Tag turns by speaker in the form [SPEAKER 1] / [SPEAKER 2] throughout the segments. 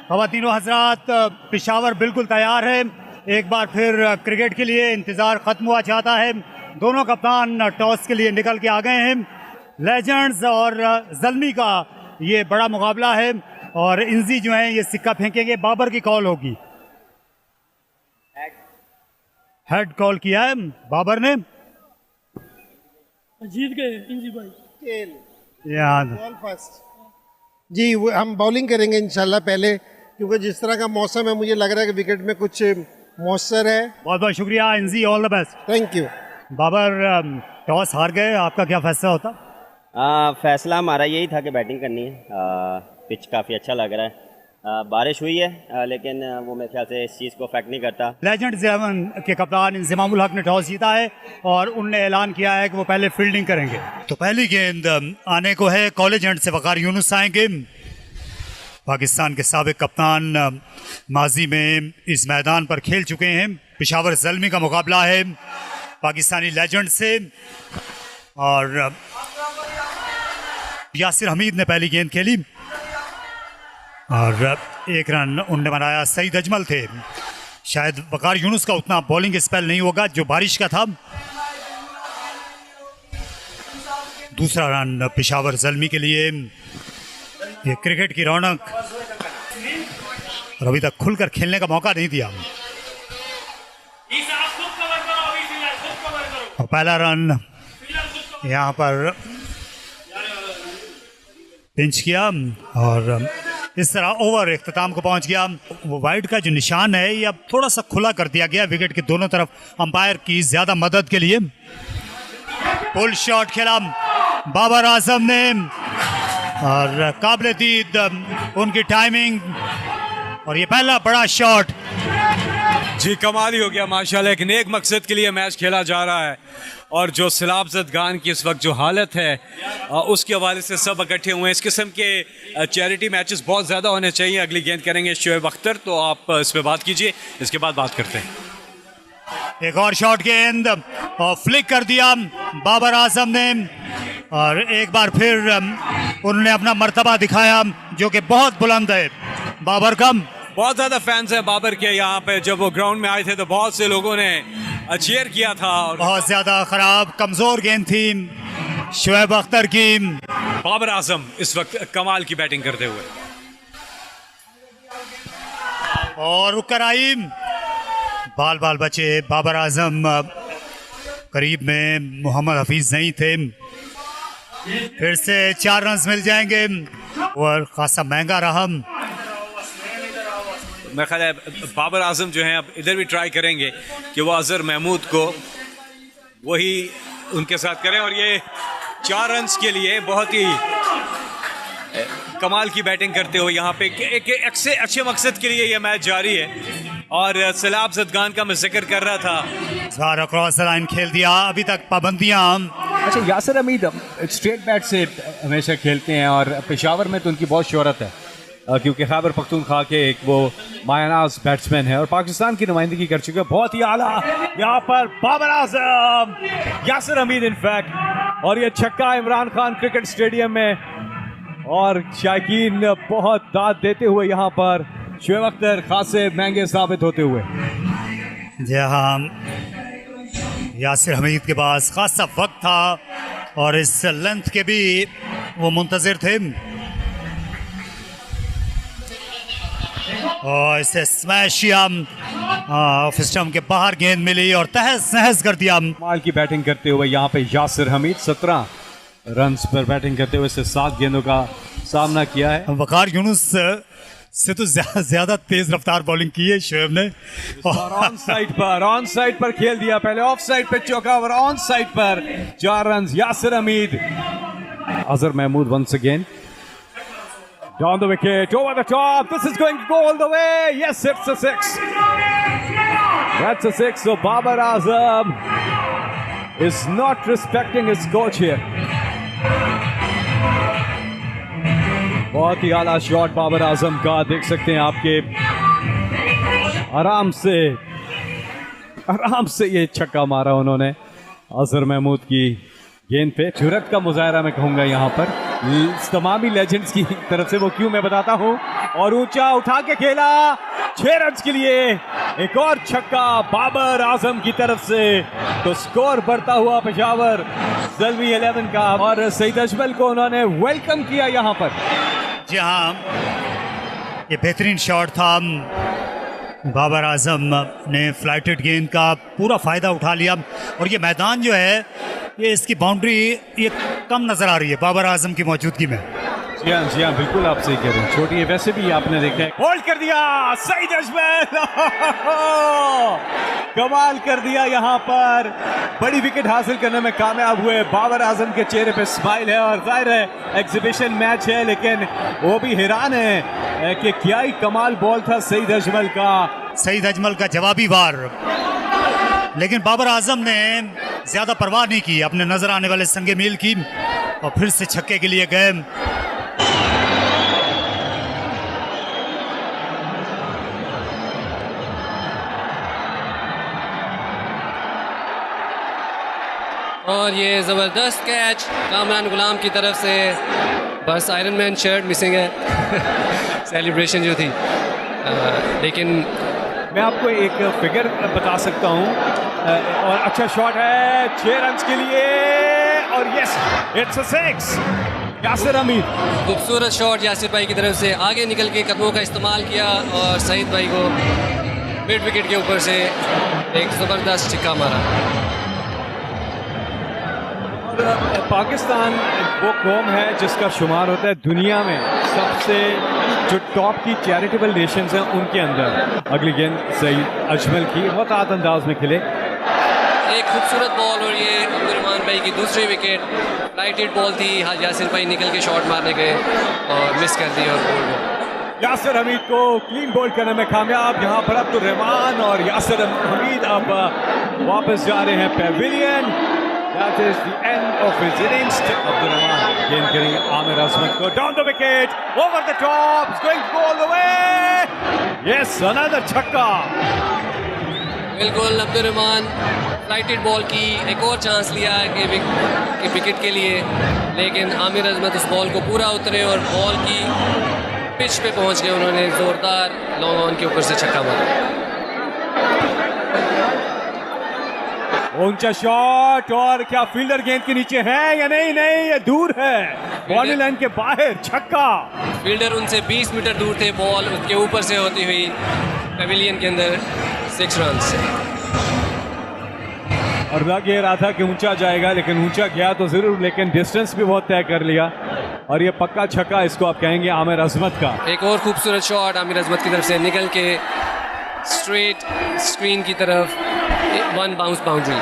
[SPEAKER 1] ख़वातीनो हज़रात, पेशावर बिल्कुल तैयार है। एक बार फिर क्रिकेट के लिए इंतज़ार ख़त्म हुआ चाहता है। दोनों कप्तान टॉस के लिए निकल के आ गए हैं। लेजेंड्स और ज़ल्मी का ये बड़ा मुकाबला है और इंजी जो हैं ये सिक्का फेंकेंगे। बाबर की कॉल होगी। हेड कॉल किया है बाबर ने।
[SPEAKER 2] जीत गए इंजी भाई।
[SPEAKER 1] याद
[SPEAKER 3] फर्स्ट जी, हम बॉलिंग करेंगे इंशाल्लाह पहले, क्योंकि जिस तरह का मौसम है मुझे लग रहा है कि विकेट में कुछ मौसर है।
[SPEAKER 1] बहुत बहुत शुक्रिया Inzi, all the best.
[SPEAKER 3] Thank you.
[SPEAKER 1] Babar toss हार गए, आपका क्या फैसला होता?
[SPEAKER 4] फैसला हमारा यही था कि बैटिंग करनी है। पिच काफ़ी अच्छा लग रहा है। बारिश हुई है लेकिन वो मेरे ख्याल से इस चीज़ को अफेक्ट नहीं करता।
[SPEAKER 1] लेजेंड्स 11 के कप्तान इंज़मामुल हक ने टॉस जीता है और उनने ऐलान किया है कि वो पहले फील्डिंग करेंगे। तो पहली गेंद आने को है। कॉलेज एंड से वकार यूनुस आएंगे। पाकिस्तान के साबिक कप्तान, माजी में इस मैदान पर खेल चुके हैं। पेशावर ज़ल्मी का मुकाबला है पाकिस्तानी लेजेंड से और यासिर हमीद ने पहली गेंद खेली और एक रन उनने बनाया। सईद अजमल थे। शायद वकार यूनुस का उतना बॉलिंग स्पेल नहीं होगा जो बारिश का था। दूसरा रन पेशावर ज़ल्मी के लिए। ये क्रिकेट की रौनक, और अभी तक खुलकर खेलने का मौका नहीं दिया। और पहला रन यहाँ पर पिंच किया और इस तरह ओवर इख्तिताम को पहुंच गया। वो वाइड का जो निशान है ये अब थोड़ा सा खुला कर दिया गया विकेट के दोनों तरफ अंपायर की ज़्यादा मदद के लिए। पुल शॉट खेला बाबर आजम ने और काबिल दीद उनकी टाइमिंग, और ये पहला बड़ा शॉट।
[SPEAKER 5] जी कमाल ही हो गया माशाल्लाह। एक नेक मकसद के लिए मैच खेला जा रहा है और जो सैलाब ज़दगान की इस वक्त जो हालत है उसके हवाले से सब इकट्ठे हुए हैं। इस किस्म के चैरिटी मैचेस बहुत ज़्यादा होने चाहिए। अगली गेंद करेंगे शोएब अख्तर, तो आप इस पर बात कीजिए, इसके बाद बात करते हैं।
[SPEAKER 1] एक और शॉट गेंद और फ्लिक कर दिया बाबर आजम ने और एक बार फिर उन्होंने अपना मर्तबा दिखाया जो कि बहुत बुलंद है। बाबर का
[SPEAKER 5] बहुत ज़्यादा फैंस हैं बाबर के। यहाँ पे जब वो ग्राउंड में आए थे तो बहुत से लोगों ने चीयर किया था और
[SPEAKER 1] बहुत ज़्यादा ख़राब कमज़ोर गेंद थी शोएब अख्तर की।
[SPEAKER 5] बाबर आजम इस वक्त कमाल की बैटिंग करते हुए
[SPEAKER 1] और रुकर आई, बाल बाल बचे। बाबर आजम करीब में मोहम्मद हफीज़ नहीं थे। फिर से 4 रन मिल जाएंगे और खासा महंगा रहा।
[SPEAKER 5] मेरा ख्याल है बाबर आजम जो हैं अब इधर भी ट्राई करेंगे कि वो अजहर महमूद को वही उनके साथ करें और ये 4 रन के लिए बहुत ही कमाल की बैटिंग करते हुए यहाँ पे एक अच्छे मकसद के लिए ये मैच जारी है। और सैलाब ज़दगान का मैं जिक्र कर रहा था,
[SPEAKER 1] सारा क्रॉस लाइन खेल दिया। अभी तक पाबंदियाँ।
[SPEAKER 6] अच्छा, यासिर हमीद स्ट्रेट बैट से हमेशा खेलते हैं और पेशावर में तो उनकी बहुत शोहरत है क्योंकि खैबर पख्तूनख्वा के एक वो मायनाज बैट्समैन है और पाकिस्तान की नुमाइंदगी कर चुके हैं। बहुत ही आला यहाँ पर बाबर आजम, यासिर हमीद इनफैक्ट, और ये छक्का इमरान खान क्रिकेट स्टेडियम में और शायकीन बहुत दाद देते हुए यहाँ पर शोएब अख्तर खासे महंगे साबित होते हुए।
[SPEAKER 1] जी हाँ, यासिर हमीद के पास खासा वक्त था और इस लेंथ के भी वो मुंतज़िर थे और इसे स्मैश किया। ऑफ स्टंप के बाहर गेंद मिली और तहस नहस कर दिया।
[SPEAKER 6] माल की बैटिंग करते हुए यहाँ पे यासिर हमीद 17 रन्स पर बैटिंग करते हुए से 7 गेंदों का सामना किया है।
[SPEAKER 1] वकार यूनुस से तो ज्यादा तेज रफ्तार बॉलिंग की है शोएब ने।
[SPEAKER 6] और ऑन साइड पर खेल दिया, पहले ऑफ साइड पे चौका और ऑन साइड पर 4 run. Yasir Hameed, Azhar Mahmood once again down the wicket, over the top, this is going to go all the way, yes, it's a 6, that's a 6. So Babar Azam is not respecting his coach here. बहुत ही आला shot Babar Azam का, देख सकते हैं आपके आराम से ये छक्का मारा उन्होंने अजहर महमूद की गेंद पे। जुरत का मुजाहरा मैं कहूँगा यहाँ पर तमामी लेजेंड्स की तरफ से, वो क्यों मैं बताता हूँ। और ऊंचा उठा के खेला 6 रन के लिए। एक और छक्का बाबर आजम की तरफ से, तो स्कोर बढ़ता हुआ पेशावर ज़ल्मी 11 का। और सईद अजमल को उन्होंने वेलकम किया यहाँ पर।
[SPEAKER 1] जी हाँ, ये बेहतरीन शॉट था। बाबर आजम ने फ्लाइटेड गेंद का पूरा फ़ायदा उठा लिया और ये मैदान जो है ये इसकी बाउंड्री ये कम नज़र आ रही है बाबर आजम की मौजूदगी में।
[SPEAKER 6] जी हाँ बिल्कुल आप सही कह रहे हैं। छोटी है वैसे भी आपने देखा है। होल्ड कर दिया सईद अजमल कमाल कर दिया यहाँ पर। बड़ी विकेट हासिल करने में कामयाब हुए। बाबर आजम के चेहरे पे स्माइल है और जाहिर है एग्जीबिशन मैच है, लेकिन वो भी हैरान है कि क्या ही कमाल बॉल था सईद अजमल का।
[SPEAKER 1] सईद अजमल का जवाबी वार, लेकिन बाबर आजम ने ज़्यादा परवाह नहीं की अपने नज़र आने वाले संगे मील की और फिर से छक्के के लिए गए।
[SPEAKER 7] और ये ज़बरदस्त कैच कामरान गुलाम की तरफ से। बस आयरन मैन शर्ट मिसिंग है सेलिब्रेशन जो थी। लेकिन
[SPEAKER 6] मैं आपको एक फिगर बता सकता हूँ और अच्छा शॉट है 6 रन के लिए और yes it's a 6। Yasir Hamid,
[SPEAKER 7] खूबसूरत शॉट यासिर भाई की तरफ से। आगे निकल के कदमों का इस्तेमाल किया और सईद भाई को मिड विकेट के ऊपर से एक ज़बरदस्त छिक्का मारा।
[SPEAKER 6] पाकिस्तान वो कौम है जिसका शुमार होता है दुनिया में सबसे जो टॉप की चैरिटेबल नेशंस हैं उनके अंदर। अगली गेंद सईद अजमल की बहुत आत अंदाज में खेले,
[SPEAKER 7] एक खूबसूरत बॉल और ये अब्दुर्रहमान भाई की दूसरी विकेट। फ्लाइटेड बॉल थी, यासिर भाई निकल के शॉट मारने गए और मिस कर दी और बोल्ड हो।
[SPEAKER 6] यासिर हमीद को क्लीन बोल्ड करने में कामयाब। यहाँ पर अब्दुर्रहमान और यासिर हमीद अब वापस जा रहे हैं Pavilion. That is the end of his innings. Abdurrahman गेंद करेंगे आमिर अजमत को down the wicket, over the top, it's going to go all the way. Yes, another छक्का।
[SPEAKER 7] बिल्कुल अब्दुर्रहमान फ्लाइटेड बॉल की एक और चांस लिया कि विकेट के लिए, लेकिन आमिर अजमत उस बॉल को पूरा उतरे और बॉल की पिच पे पहुंच गए। उन्होंने जोरदार लॉन्ग ऑन के ऊपर से छक्का मारा।
[SPEAKER 6] ऊंचा शॉट और क्या फील्डर गेंद के नीचे है या नहीं? नहीं, ये दूर है, बाउंड्री लाइन के बाहर। छक्का।
[SPEAKER 7] फील्डर उनसे 20 मीटर दूर थे, बॉल उनके ऊपर से होती हुई पेविलियन के अंदर 6 रन।
[SPEAKER 6] और लग ये रहा था कि ऊंचा जाएगा, लेकिन ऊंचा गया तो जरूर, लेकिन डिस्टेंस भी बहुत तय कर लिया और ये पक्का छक्का इसको आप कहेंगे आमिर अजमत का।
[SPEAKER 7] एक और खूबसूरत शॉट आमिर अजमत की तरफ से निकल के स्ट्रेट स्क्रीन की तरफ, 1 बाउंस बाउंड्री।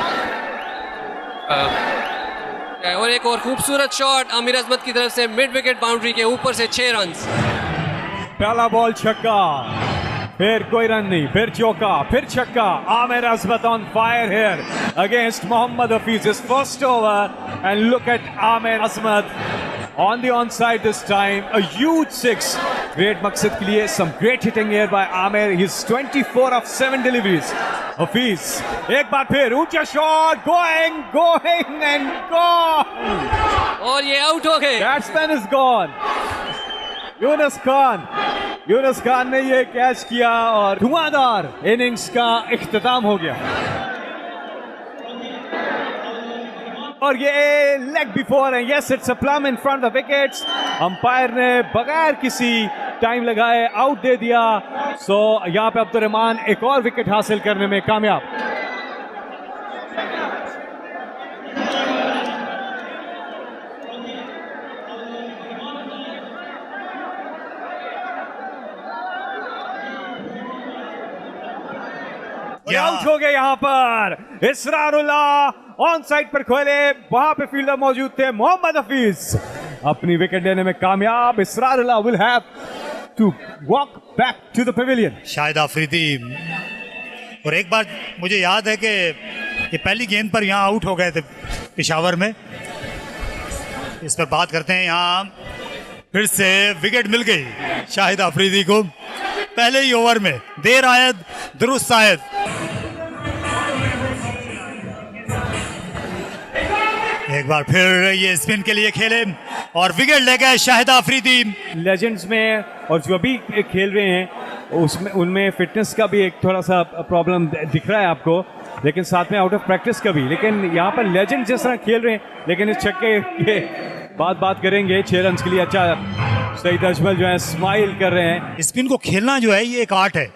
[SPEAKER 7] और एक और खूबसूरत शॉट आमिर अजमत की तरफ से मिड विकेट बाउंड्री के ऊपर से 6 रन।
[SPEAKER 6] पहला बॉल छक्का, फिर कोई रन नहीं, फिर चौका, फिर छक्का। Aamir Azmat on fire here against Mohammad Hafeez is first over and look at Aamir Azmat on the onside this time, a huge 6. Great मकसद के लिए, some great hitting here by Amir. He's 24 of 7 deliveries. Hafiz, एक बार फिर ऊंचा शॉट, going and gone.
[SPEAKER 7] और ये out हो गए।
[SPEAKER 6] Batsman is gone. Yunus Khan ने ये कैच किया और धुआंधार इनिंग्स का इख्तिताम हो गया। और ये लेग बिफोर है, yes it's a plum in front the wickets. Umpire ने बगैर किसी टाइम लगाए आउट दे दिया। सो यहाँ पे अब्दुर्रहमान एक और विकेट हासिल करने में कामयाब। आउट हो गए यहाँ पर इसरारुल्लाह ऑन साइड पर खोले, वहां पे फील्डर मौजूद थे। मोहम्मद हफीज अपनी विकेट लेने में कामयाब। Israrullah will have to walk back to the pavilion.
[SPEAKER 1] Shahid Afridi, और एक बार मुझे याद है कि ये पहली गेंद पर यहाँ आउट हो गए थे पेशावर में। इस पर बात करते हैं। यहाँ फिर से विकेट मिल गई शाहिद आफरीदी को पहले ही ओवर में। देर आयद दुरुस्त आयद। एक एक बार फिर ये स्पिन के लिए खेले और विकेट ले गए शाहिद आफरीदी।
[SPEAKER 6] लेजेंड्स में और जो अभी खेल रहे हैं उसमें उनमें फिटनेस का भी एक थोड़ा सा प्रॉब्लम दिख रहा है आपको, लेकिन साथ में आउट ऑफ प्रैक्टिस का भी। लेकिन यहाँ पर लेजेंड जिस तरह खेल रहे हैं, लेकिन इस छक्के के बात करेंगे 6 रन के लिए। अच्छा सईद अजमल जो है स्माइल कर रहे हैं।
[SPEAKER 1] स्पिन को खेलना जो है ये एक आर्ट है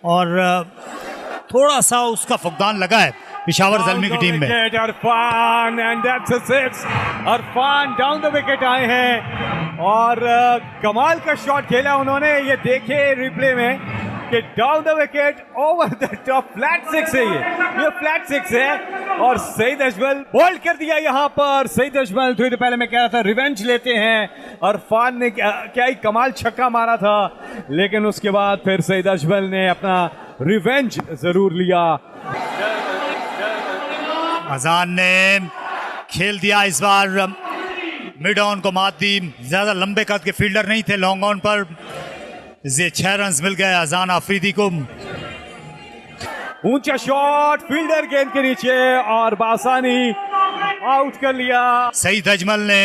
[SPEAKER 1] और थोड़ा सा उसका फुकदान लगा है पेशावर ज़ल्मी की टीम में।
[SPEAKER 6] Irfan and that's a six. Irfan down the wicket आए हैं और कमाल का शॉट खेला उन्होंने। ये देखे रिप्ले में कि down the wicket over the top flat six है। ये फ्लैट सिक्स है और सईद अजमल बोल्ड कर दिया यहाँ पर। सईद अजमल थोड़ी देर पहले मैं कह रहा था रिवेंज लेते हैं। इरफान ने क्या ही कमाल छक्का मारा था, लेकिन उसके बाद फिर सईद अजमल ने अपना रिवेंज जरूर लिया।
[SPEAKER 1] अजान ने खेल दिया इस बार, मिड ऑन को मात दी। ज्यादा लंबे कद के फील्डर नहीं थे लॉन्ग ऑन पर, ये 6 रन मिल गए अजान आफरीदी को।
[SPEAKER 6] ऊंचा शॉट फील्डर गेंद के नीचे और बासानी आउट कर लिया।
[SPEAKER 1] सईद अजमल ने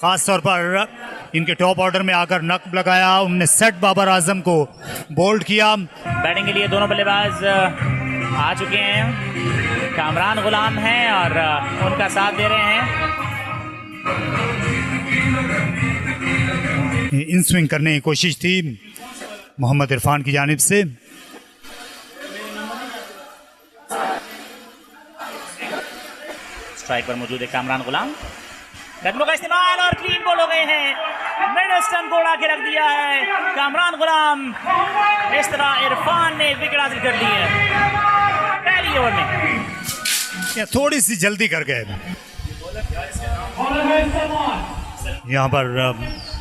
[SPEAKER 1] खास तौर पर इनके टॉप ऑर्डर में आकर नक लगाया। उन्होंने सेट बाबर आजम को बोल्ड किया।
[SPEAKER 8] बैटिंग के लिए दोनों बल्लेबाज आ चुके हैं। कामरान गुलाम हैं और उनका साथ दे रहे हैं।
[SPEAKER 1] इन स्विंग करने की कोशिश थी मोहम्मद इरफान की जानिब से।
[SPEAKER 8] स्ट्राइक पर मौजूद है कामरान गुलाम। कदमों का इस्तेमाल और क्लीन बॉल हो गए हैं। मिड स्टंप को उड़ा के रख दिया है कामरान गुलाम। इस तरह इरफान ने विकेट हासिल कर ली है पहली ओवर में।
[SPEAKER 1] थोड़ी सी जल्दी कर गए। यहाँ पर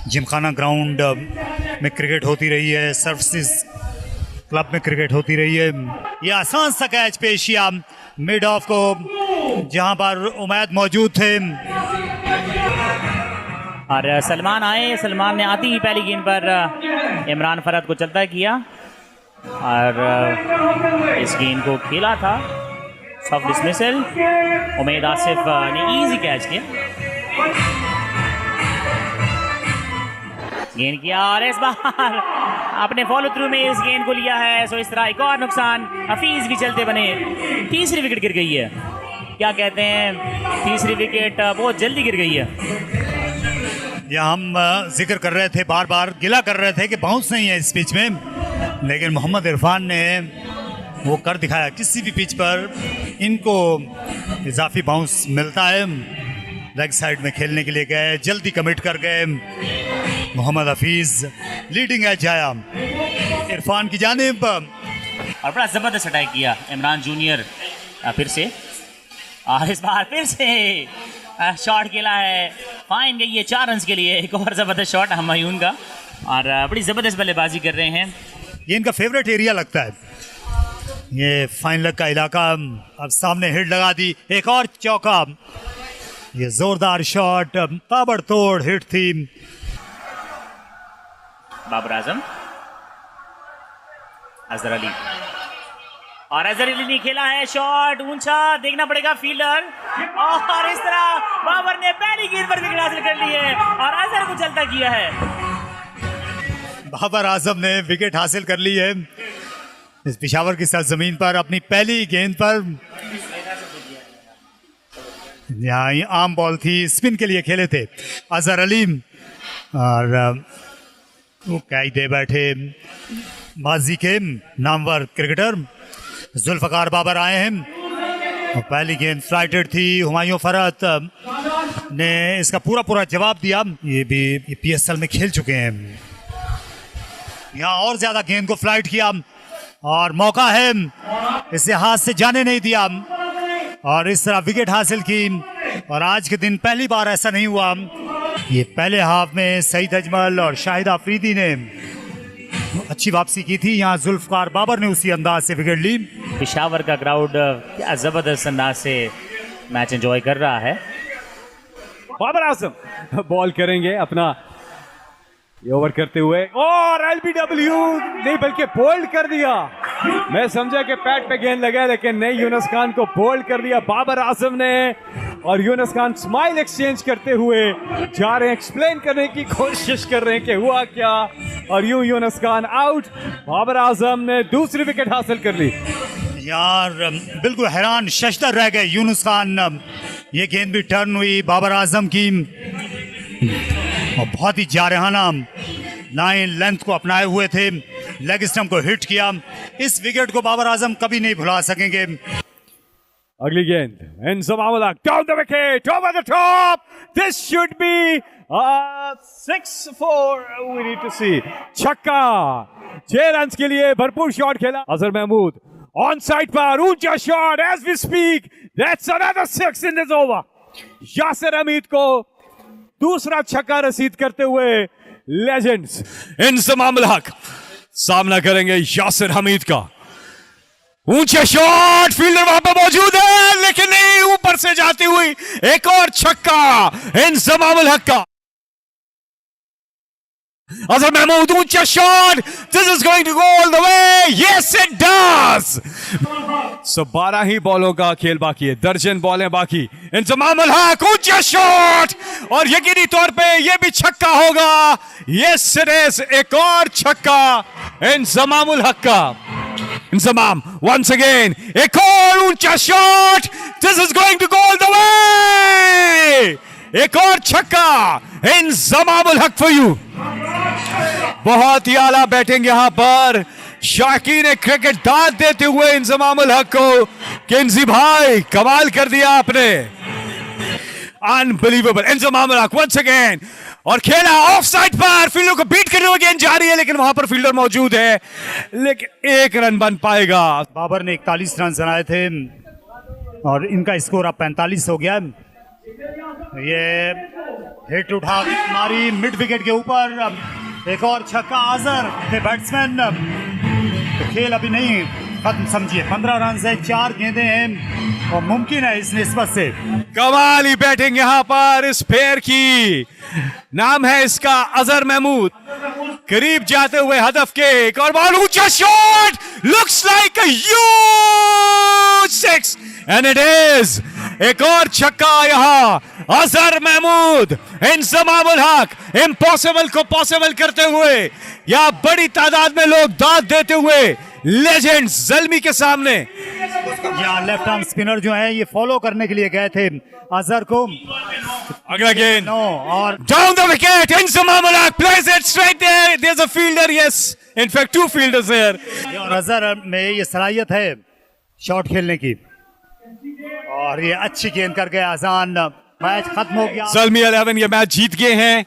[SPEAKER 1] जिमखाना ग्राउंड में क्रिकेट होती रही है, सर्विसेज क्लब में क्रिकेट होती रही है। ये आसान सा कैच पेश किया मिड ऑफ को, जहाँ पर उमैद मौजूद थे।
[SPEAKER 8] और सलमान आए। सलमान ने आती ही पहली गेंद पर इमरान फरहत को चलता किया और इस गेंद को खेला था सॉफ्ट डिसमिसल। उमैद आसिफ ने इजी कैच किया, गेंद किया और इस बार अपने फॉलो थ्रू में इस गेंद को लिया है। सो इस तरह एक और नुकसान। हफीज भी चलते बने। तीसरी विकेट गिर गई है। क्या कहते हैं, तीसरी विकेट बहुत जल्दी गिर गई है।
[SPEAKER 1] यहाँ हम जिक्र कर रहे थे, बार बार गिला कर रहे थे कि बाउंस नहीं है इस पिच में, लेकिन मोहम्मद इरफान ने वो कर दिखाया। किसी भी पिच पर इनको इजाफी बाउंस मिलता है। लेग साइड में खेलने के लिए गए, जल्दी कमिट कर गए। मोहम्मद हफीज लीडिंग एज आया इरफान की जानिब
[SPEAKER 8] और बड़ा ज़बरदस्त अटैक किया इमरान जूनियर फिर से। और इस बार फिर से शॉट खेला है, फाइन गई है 4 रन के लिए। एक और ज़बरदस्त शॉट हमायून का और बड़ी ज़बरदस्त बल्लेबाजी कर रहे हैं।
[SPEAKER 1] ये इनका फेवरेट एरिया लगता है, ये फाइन लेग का इलाका। अब सामने हिट लगा दी, एक और चौका। ये जोरदार शॉट, ताबड़तोड़ हिट थी।
[SPEAKER 8] बाबर आजम, अजहर अली और अजहर अली ने खेला है शॉट ऊंचा, देखना पड़ेगा फील्डर। और इस तरह बाबर ने पहली गेंद पर विकेट हासिल कर ली है और अजहर को चलता किया है।
[SPEAKER 1] बाबर आजम ने विकेट हासिल कर ली है इस पेशावर की सरजमीन पर अपनी पहली गेंद पर। यहाँ ये आम बॉल थी, स्पिन के लिए खेले थे अजहर अली और वो कैच दे बैठे माजी के नामवर क्रिकेटर जुल्फकार बाबर आए हैं। और पहली गेंद फ्लाइटेड थी, हुमायूं फरहत ने इसका पूरा जवाब दिया। ये भी PSL में खेल चुके हैं। यहाँ और ज्यादा गेंद को फ्लाइट किया और मौका है, इसे हाथ से जाने नहीं दिया और इस तरह विकेट हासिल की। और आज के दिन पहली बार ऐसा नहीं हुआ। ये पहले हाफ में सईद अजमल और शाहिद आफरीदी ने अच्छी वापसी की थी, यहाँ जुल्फकार बाबर ने उसी अंदाज से विकेट ली।
[SPEAKER 8] पेशावर का क्राउड क्या ज़बरदस्त अंदाज से मैच एंजॉय कर रहा है।
[SPEAKER 6] बाबर आजम बॉल करेंगे अपना ये ओवर करते हुए और LBW नहीं बल्कि बोल्ड कर दिया। मैं समझा कि पैड पे गेंद लगा, लेकिन नहीं, यूनुस खान को बोल्ड कर दिया बाबर आजम ने। और यूनुस खान स्माइल एक्सचेंज करते हुए जा रहे हैं, एक्सप्लेन करने की कोशिश कर रहे हैं कि हुआ क्या। और यूं यूनुस खान आउट, बाबर आजम ने दूसरी विकेट हासिल कर ली।
[SPEAKER 1] यार बिल्कुल हैरान शशदर रह गए यूनुस खान। ये गेंद भी टर्न हुई बाबर आजम की और बहुत ही जारहाना लाइन लेंथ को अपनाए हुए थे, लेग स्टंप को हिट किया। इस विकेट को बाबर आजम कभी नहीं भुला सकेंगे।
[SPEAKER 6] अगली गेंद Inzamamul Haq down the wicket over the top, this should be 6-4, we need to see. छक्का, 6 रन के लिए भरपूर शॉट खेला अजहर महमूद ऑन साइड पर, ऊंचा shot as we speak, that's another 6 in this over. Yasir Hameed को दूसरा छक्का रसीद करते हुए लेजेंड्स
[SPEAKER 5] इंजमामुल हक सामना करेंगे यासिर हमीद का। ऊंचे शॉट, फील्डर वहां पर मौजूद है लेकिन नहीं, ऊपर से जाती हुई एक और छक्का इंजमामुल हक का। अजहर महमूद, ऊंचा shot, this is going to go all the way, yes it does.
[SPEAKER 6] So 12 ही बॉलों का खेल बाकी है, दर्जन बॉलें बाकी। इंजमामुल हक, ऊंचा शॉट और यकीनी तौर पे ये भी छक्का होगा। यस इट इज, एक और छक्का इंजमामुल हक का। इंजमाम once again, एक और ऊंचा shot, this is going to go all the way, एक और छक्का इंजमामुल हक फॉर यू। बहुत ही आला बैटिंग यहां पर, शाकीन क्रिकेट दाद देते हुए इंजमामुल हक को। किंजी भाई कमाल कर दिया आपने, अनबिलीवेबल। इंजमामुल हक once again, और खेला ऑफ साइड पर, फील्डर को बीट करने हुए गेंद जा रही है लेकिन वहां पर फील्डर मौजूद है, लेकिन 1 रन बन पाएगा।
[SPEAKER 1] बाबर ने 41 रन बनाए थे और इनका स्कोर अब 45 हो गया। ये हिट उठा मारी मिड विकेट के ऊपर, एक और छक्का अजहर के बैट्समैन। तो खेल अभी नहीं खत्म समझिए, 15 रन से 4 गेंदें हैं और मुमकिन है इस निस्बत से।
[SPEAKER 5] कमाली बैटिंग यहां पर इस पेयर की, नाम है इसका अजहर महमूद। करीब जाते हुए हदफ के, एक और बॉल, ऊंचा shot, looks like a huge 6 and it is. एक और छक्का यहां अजहर महमूद, इंजमामुल हक इम्पॉसिबल को पॉसिबल करते हुए, या बड़ी तादाद में लोग दाद देते हुए लेजेंड्स जल्मी के सामने।
[SPEAKER 1] यहाँ लेफ्ट आर्म स्पिनर जो है ये फॉलो करने के लिए गए थे अजहर को।
[SPEAKER 5] अगला गेंद
[SPEAKER 1] नो, और
[SPEAKER 5] down the wicket, Inzamamul Haq place it straight there, there is a fielder, yes in fact 2 fielders there.
[SPEAKER 1] और अजहर में ये सलाहियत है शॉट खेलने की, और ये अच्छी गेंद कर गया आसान। मैच खत्म हो गया।
[SPEAKER 5] ज़ल्मी 11 ये मैच जीत गए हैं।